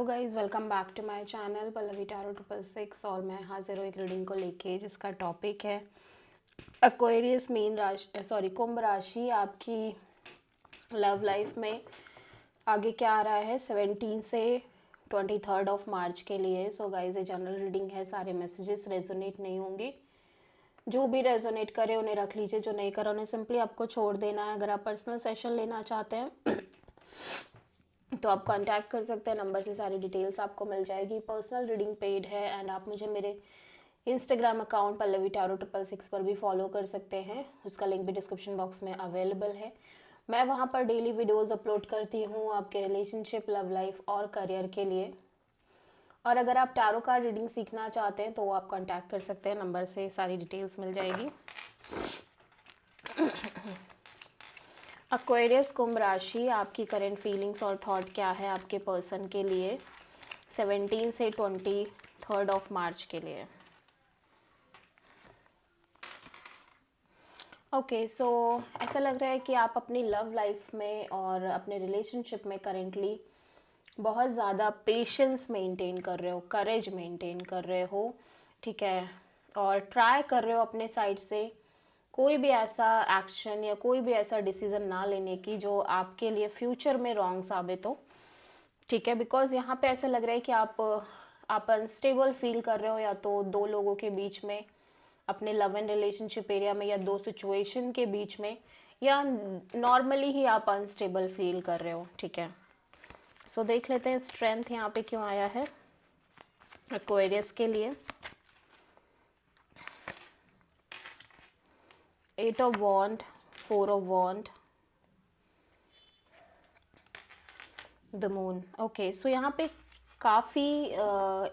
तो guys welcome back to my channel Pallavi tarot 666 और मैं हाजिर हूँ एक रीडिंग को लेके जिसका टॉपिक है एक्वेरियस मीन राशि कुंभ राशि आपकी लव लाइफ में आगे क्या आ रहा है 17 से 23 ऑफ मार्च के लिए। सो गाइज़ ये जनरल रीडिंग है, सारे मैसेजेस रेजोनेट नहीं होंगे। जो भी रेजोनेट करे उन्हें रख लीजिए, जो नहीं करा उन्हें सिंपली आपको छोड़ देना है। अगर आप पर्सनल सेशन लेना चाहते हैं तो आप कांटेक्ट कर सकते हैं, नंबर से सारी डिटेल्स आपको मिल जाएगी। पर्सनल रीडिंग पेड है एंड आप मुझे मेरे इंस्टाग्राम अकाउंट पल्लवी टैरो 666 पर भी फॉलो कर सकते हैं, उसका लिंक भी डिस्क्रिप्शन बॉक्स में अवेलेबल है। मैं वहाँ पर डेली वीडियोस अपलोड करती हूँ आपके रिलेशनशिप, लव लाइफ और करियर के लिए। और अगर आप टैरो कार्ड रीडिंग सीखना चाहते हैं तो आप कांटेक्ट कर सकते हैं, नंबर से सारी डिटेल्स मिल जाएगी। एक्वेरियस कुंभ राशि, आपकी करंट फीलिंग्स और थॉट क्या है आपके पर्सन के लिए 17 से 23 ऑफ मार्च के लिए। ओके, सो ऐसा लग रहा है कि आप अपनी लव लाइफ में और अपने रिलेशनशिप में करेंटली बहुत ज़्यादा पेशेंस मेंटेन कर रहे हो, करेज मेंटेन कर रहे हो, ठीक है, और ट्राई कर रहे हो अपने साइड से कोई भी ऐसा एक्शन या कोई भी ऐसा डिसीजन ना लेने की जो आपके लिए फ्यूचर में रॉन्ग साबित हो, ठीक है। बिकॉज यहाँ पे ऐसा लग रहा है कि आप अनस्टेबल फील कर रहे हो, या तो दो लोगों के बीच में, अपने लव एंड रिलेशनशिप एरिया में, या दो सिचुएशन के बीच में, या नॉर्मली ही आप अनस्टेबल फील कर रहे हो, ठीक है। सो देख लेते हैं स्ट्रेंथ यहाँ पे क्यों आया है एक्वेरियस के लिए। 8 of wand, 4 of wand, the moon. Okay, so यहाँ पे काफ़ी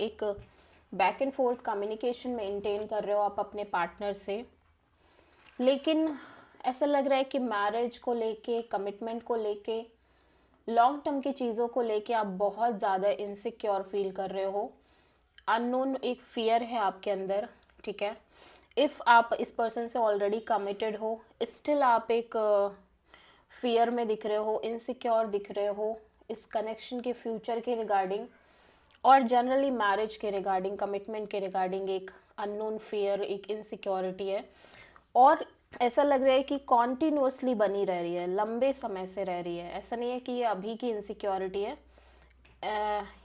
एक back and forth communication maintain कर रहे हो आप अपने पार्टनर से, लेकिन ऐसा लग रहा है कि मैरिज को लेके, कमिटमेंट को लेके, लॉन्ग टर्म की चीज़ों को लेके आप बहुत ज़्यादा इनसिक्योर फील कर रहे हो। अननोन एक फियर है आपके अंदर, ठीक है। इफ़ आप इस पर्सन से ऑलरेडी कमिटेड हो, स्टिल आप एक फियर में दिख रहे हो, इनसिक्योर दिख रहे हो इस कनेक्शन के फ्यूचर के रिगार्डिंग, और जनरली मैरिज के रिगार्डिंग, कमिटमेंट के रिगार्डिंग एक अननोन फियर, एक इनसिक्योरिटी है। और ऐसा लग रहा है कि कॉन्टिन्यूसली बनी रह रही है, लंबे समय से रह रही है। ऐसा नहीं है कि ये अभी की इनसिक्योरिटी है,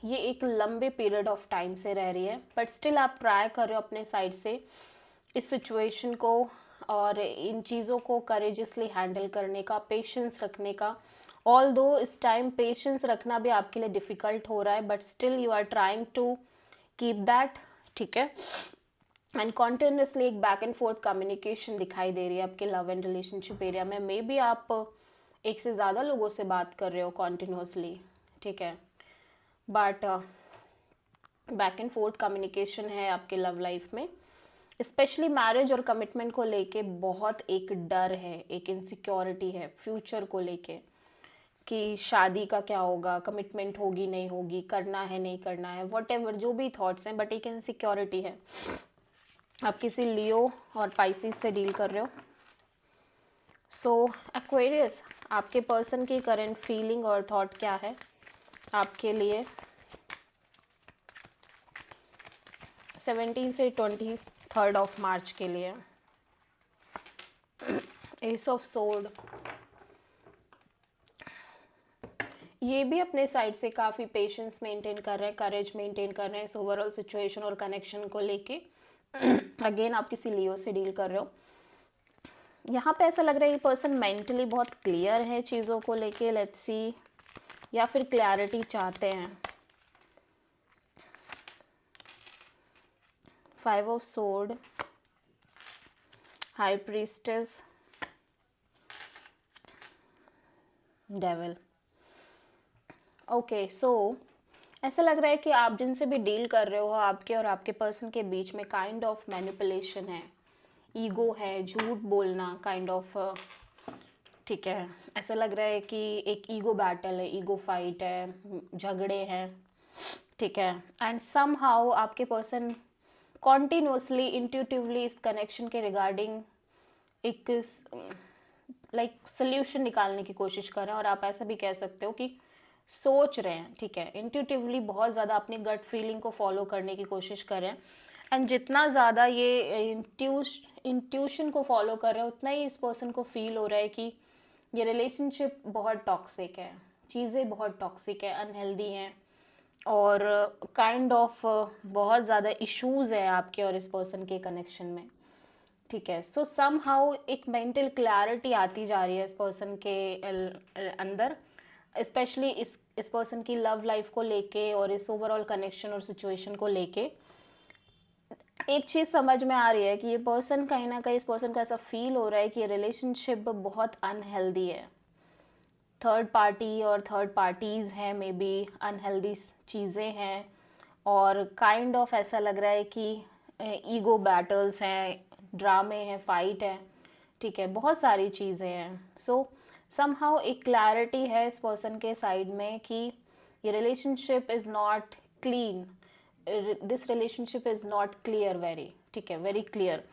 ये एक लंबे पीरियड ऑफ टाइम से रह रही है। बट स्टिल आप ट्राई कर रहे हो अपने साइड से इस सिचुएशन को और इन चीज़ों को करेजियसली हैंडल करने का, पेशेंस रखने का। ऑल दो इस टाइम पेशेंस रखना भी आपके लिए डिफ़िकल्ट हो रहा है, but still you are trying to keep that, ठीक है। एंड कॉन्टिन्यूसली एक बैक एंड फोर्थ कम्युनिकेशन दिखाई दे रही है आपके लव एंड रिलेशनशिप एरिया में। मे बी आप एक से ज़्यादा लोगों से बात कर रहे हो कॉन्टिन्यूसली, ठीक है, but back and forth communication है आपके लव लाइफ में। स्पेशली मैरिज और कमिटमेंट को लेके बहुत एक डर है, एक इनसिक्योरिटी है फ्यूचर को लेके कि शादी का क्या होगा, कमिटमेंट होगी नहीं होगी, करना है नहीं करना है, वट एवर जो भी थॉट्स हैं, बट एक इनसिक्योरिटी है। आप किसी लियो और पाइसिस से डील कर रहे हो। सो एक्वेरियस, आपके पर्सन की करंट फीलिंग और थॉट क्या है आपके लिए 17 से 23 ऑफ मार्च के लिए। एस ऑफ सोर्ड, ये भी अपने साइड से काफ़ी पेशेंस मेंटेन कर रहे हैं, करेज मेंटेन कर रहे हैं इस ओवरऑल सिचुएशन और कनेक्शन को लेके। अगेन आप किसी लियो से डील कर रहे हो। यहाँ पे ऐसा लग रहा है ये पर्सन मेंटली बहुत क्लियर है चीज़ों को लेके, लेट्स सी, या फिर क्लैरिटी चाहते हैं। 5 of sword, high priestess, devil. Okay, so ऐसा लग रहा है कि आप जिनसे भी डील कर रहे हो, आपके और आपके पर्सन के बीच में काइंड ऑफ मैनिपुलेशन है, ईगो है, झूठ बोलना काइंड ऑफ, ठीक है। ऐसा लग रहा है कि एक ईगो बैटल है, ईगो फाइट है, झगड़े हैं, ठीक है। एंड समहाउ आपके पर्सन कॉन्टिन्यूसली इंट्यूटिवली इस कनेक्शन के रिगार्डिंग एक लाइक सोल्यूशन निकालने की कोशिश कर रहे हैं, और आप ऐसा भी कह सकते हो कि सोच रहे हैं, ठीक है, इंट्यूटिवली बहुत ज़्यादा अपनी गट फीलिंग को फॉलो करने की कोशिश कर रहे हैं। एंड जितना ज़्यादा ये इंट्यूशन को फॉलो कर रहे हैं, उतना ही इस पर्सन को फील हो रहा है कि ये रिलेशनशिप बहुत टॉक्सिक है, चीज़ें बहुत टॉक्सिक है, अनहेल्दी हैं, और काइंड ऑफ बहुत ज़्यादा इश्यूज़ है आपके और इस पर्सन के कनेक्शन में, ठीक है। सो सम हाउ एक मेंटल क्लैरिटी आती जा रही है इस पर्सन के अंदर, स्पेशली इस पर्सन की लव लाइफ को लेके और इस ओवरऑल कनेक्शन और सिचुएशन को लेके। एक चीज़ समझ में आ रही है कि ये पर्सन कहीं ना कहीं, इस पर्सन को ऐसा फील हो रहा है कि ये रिलेशनशिप बहुत अनहेल्दी है, थर्ड पार्टी और थर्ड पार्टीज़ हैं, मे बी अनहेल्दी चीज़ें हैं, और काइंड ऑफ ऐसा लग रहा है कि ईगो बैटल्स हैं, ड्रामे हैं, फाइट है, ठीक है, बहुत सारी चीज़ें हैं। सो समहाउ एक क्लैरिटी है इस पर्सन के साइड में कि ये relationship is not clean, this relationship is not clear, very, ठीक है, वेरी क्लियर।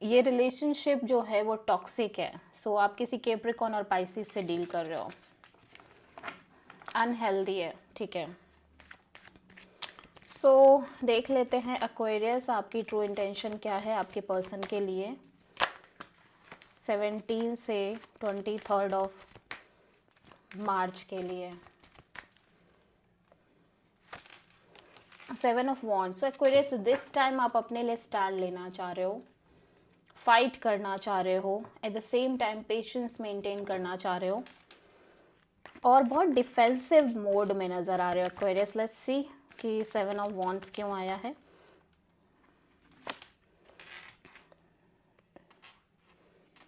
ये रिलेशनशिप जो है वो टॉक्सिक है। सो आप किसी कैप्रिकॉर्न और पाइसिस से डील कर रहे हो, अनहेल्दी है, ठीक है। सो देख लेते हैं एक्वेरियस, आपकी ट्रू इंटेंशन क्या है आपके पर्सन के लिए 17 से 23 ऑफ मार्च के लिए। 7 of wands. So Aquarius, this time आप अपने लिए स्टैंड लेना चाह रहे हो, फाइट करना चाह रहे हो, at the same time patience maintain करना चाह रहे हो, और बहुत डिफेंसिव मोड में नज़र आ रहे हो एक्वेरियस। लेट्स सी कि 7 ऑफ वॉन्ड्स क्यों आया है।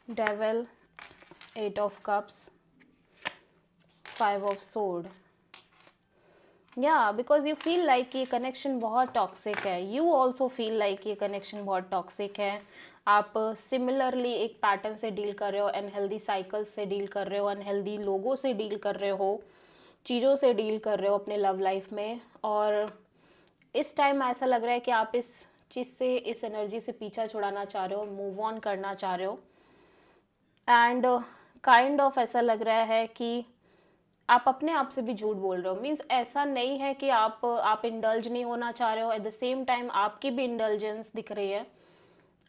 Devil, 8 of cups, 5 of sword. या बिकॉज यू फील लाइक ये कनेक्शन बहुत टॉक्सिक है, यू ऑल्सो फील लाइक ये कनेक्शन बहुत टॉक्सिक है। आप सिमिलरली एक पैटर्न से डील कर रहे हो, अनहेल्दी साइकिल्स से डील कर रहे हो, अनहेल्दी लोगों से डील कर रहे हो, चीज़ों से डील कर रहे हो अपने लव लाइफ में, और इस टाइम ऐसा लग रहा है कि आप इस चीज़ से, इस एनर्जी से पीछा छुड़ाना चाह रहे हो, मूव ऑन करना चाह रहे हो। एंड काइंड ऑफ ऐसा लग रहा है कि आप अपने आप से भी झूठ बोल रहे हो। मीन्स ऐसा नहीं है कि आप इंडल्ज नहीं होना चाह रहे हो, एट द सेम टाइम आपकी भी इंडल्जेंस दिख रही है।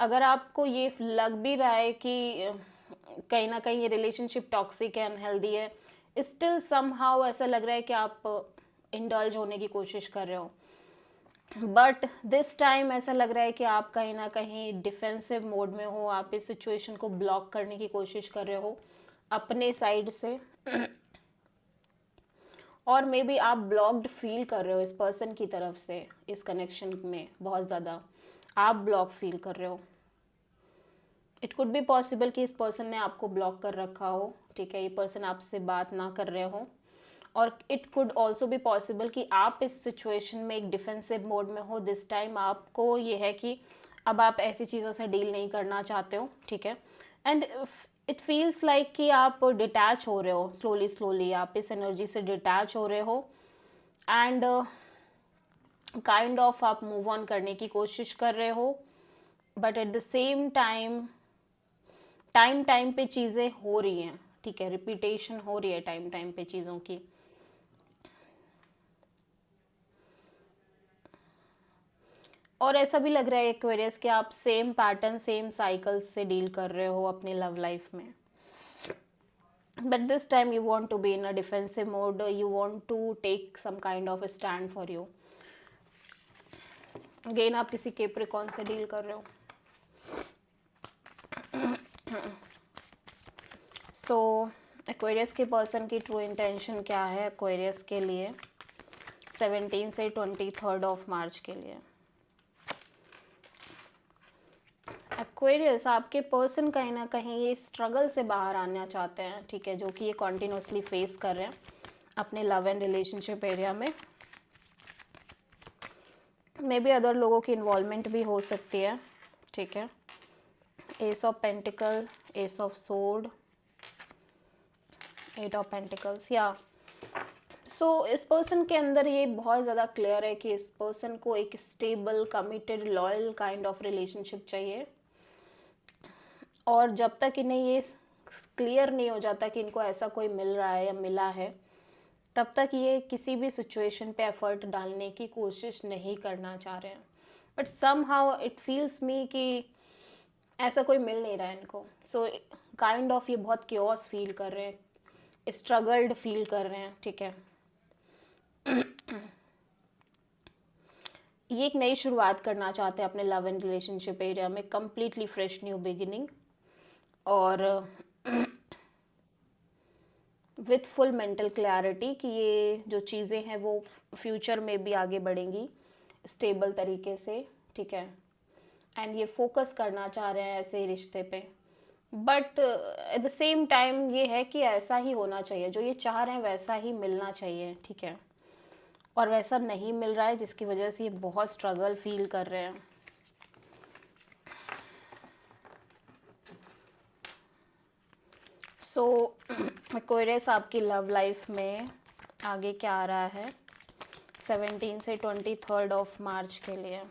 अगर आपको ये लग भी रहा है कि कहीं ना कहीं ये रिलेशनशिप टॉक्सिक है, अनहेल्दी है, स्टिल समहाउ ऐसा लग रहा है कि आप इंडल्ज होने की कोशिश कर रहे हो। बट दिस टाइम ऐसा लग रहा है कि आप कहीं ना कहीं डिफेंसिव मोड में हो, आप इस सिचुएशन को ब्लॉक करने की कोशिश कर रहे हो अपने साइड से, और मे बी आप ब्लॉक्ड फील कर रहे हो इस पर्सन की तरफ से, इस कनेक्शन में बहुत ज़्यादा आप ब्लॉक फील कर रहे हो। इट कुड बी पॉसिबल कि इस पर्सन ने आपको ब्लॉक कर रखा हो, ठीक है, ये पर्सन आपसे बात ना कर रहे हो, और it could also be possible कि आप इस सिचुएशन में एक डिफेंसिव मोड में हो। दिस टाइम आपको ये है कि अब आप ऐसी चीज़ों से डील नहीं करना चाहते हो, ठीक है, एंड इट फील्स लाइक कि आप डिटैच हो रहे हो, स्लोली स्लोली आप इस एनर्जी से डिटैच हो रहे हो, एंड काइंड ऑफ आप मूव ऑन करने की कोशिश कर रहे हो, but at the same time time time पे चीज़ें हो रही हैं, ठीक है, रिपीटेशन हो रही है टाइम टाइम पे चीज़ों की। और ऐसा भी लग रहा है एक्वेरियस कि आप सेम पैटर्न, सेम साइकिल्स से डील कर रहे हो अपनी लव लाइफ में, but this time you want to be in a defensive mode, you want to take some kind of a stand for you। Again आप किसी कैप्रिकॉर्न से deal कर रहे हो। सो एक्वेरियस के पर्सन की ट्रू इंटेंशन क्या है एक्वेरियस के लिए 17 से 23 ऑफ मार्च के लिए। एक्वेरियस, आपके पर्सन कहीं ना कहीं ये स्ट्रगल से बाहर आना चाहते हैं, ठीक है, जो कि ये कॉन्टिन्यूसली फेस कर रहे हैं अपने लव एंड रिलेशनशिप एरिया में। मे बी अदर लोगों की इन्वॉल्वमेंट भी हो सकती है, ठीक है। S of pentacle, S of sword, 8 of pentacles. या सो इस पर्सन के अंदर ये बहुत ज़्यादा क्लियर है कि इस पर्सन को एक stable, committed, loyal kind of relationship चाहिए, और जब तक इन्हें ये क्लियर नहीं हो जाता कि इनको ऐसा कोई मिल रहा है या मिला है, तब तक ये किसी भी सिचुएशन पे एफर्ट डालने की कोशिश नहीं करना चाह रहे हैं, but somehow it feels me कि ऐसा कोई मिल नहीं रहा है इनको। सो काइंड ऑफ ये बहुत क्योस फील कर रहे हैं, स्ट्रगल्ड फील कर रहे हैं, ठीक है। ये एक नई शुरुआत करना चाहते हैं अपने लव एंड रिलेशनशिप एरिया में, कम्प्लीटली फ्रेश न्यू बिगिनिंग, और विथ फुल मेंटल क्लैरिटी कि ये जो चीज़ें हैं वो फ्यूचर में भी आगे बढ़ेंगी स्टेबल तरीके से, ठीक है। एंड ये फोकस करना चाह रहे हैं ऐसे रिश्ते पे, but at the same time ये है कि ऐसा ही होना चाहिए, जो ये चाह रहे हैं वैसा ही मिलना चाहिए, ठीक है। और वैसा नहीं मिल रहा है, जिसकी वजह से ये बहुत स्ट्रगल फील कर रहे हैं। सो एक्वेरियस आपकी लव लाइफ में आगे क्या आ रहा है 17 से 23 ऑफ मार्च के लिए।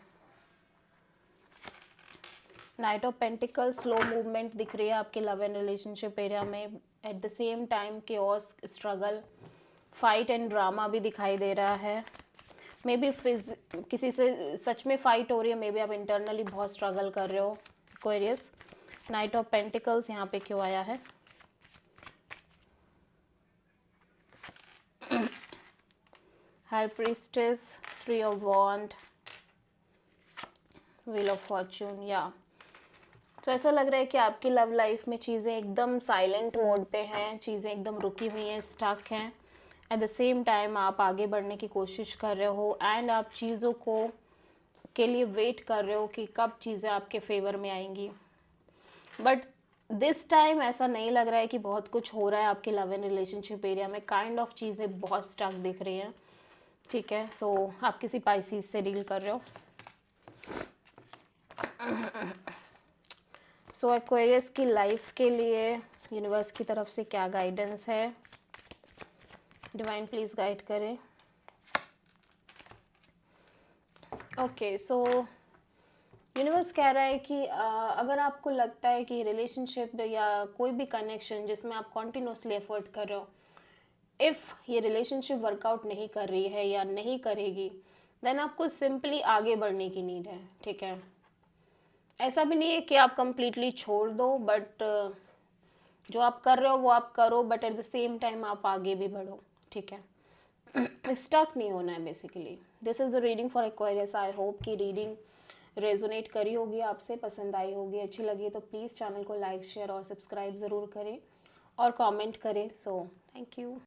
Night of pentacle slow movement दिख रही है आपके लव एंड रिलेशनशिप एरिया में। At the same time chaos, struggle, fight and drama भी दिखाई दे रहा है। मे बी किसी से सच में फाइट हो रही है, मे बी आप इंटरनली बहुत स्ट्रगल कर रहे हो एक्वेरियस। नाइट ऑफ पेंटिकल्स यहाँ पे क्यों आया है? High priestess, 3 of wand, wheel of fortune. या तो ऐसा लग रहा है कि आपकी लव लाइफ में चीज़ें एकदम साइलेंट मोड पे हैं, चीज़ें एकदम रुकी हुई हैं, स्टक हैं। एट द सेम टाइम आप आगे बढ़ने की कोशिश कर रहे हो एंड आप चीज़ों को के लिए वेट कर रहे हो कि कब चीज़ें आपके फेवर में आएंगी। बट दिस टाइम ऐसा नहीं लग रहा है कि बहुत कुछ हो रहा है आपके लव एंड रिलेशनशिप एरिया में। काइंड ऑफ चीज़ें बहुत स्टक दिख रही हैं, ठीक है। सो आप किसी पाइसीज से डील कर रहे हो। सो एक्वेरियस की लाइफ के लिए यूनिवर्स की तरफ से क्या गाइडेंस है? डिवाइन प्लीज गाइड करें। ओके, सो यूनिवर्स कह रहा है कि अगर आपको लगता है कि रिलेशनशिप या कोई भी कनेक्शन जिसमें आप कॉन्टिन्यूसली एफर्ट कर रहे हो, इफ़ ये रिलेशनशिप वर्कआउट नहीं कर रही है या नहीं करेगी, देन आपको सिंपली आगे बढ़ने की नीड है, ठीक है। ऐसा भी नहीं है कि आप कंप्लीटली छोड़ दो, बट जो आप कर रहे हो वो आप करो, but at the same time आप आगे भी बढ़ो, ठीक है। स्टक नहीं होना है basically. This is the reading for Aquarius. I hope कि रीडिंग रेजोनेट करी होगी, आपसे पसंद आई होगी, अच्छी लगी तो प्लीज़ चैनल को लाइक, शेयर और सब्सक्राइब ज़रूर करें और कमेंट करें। So thank you.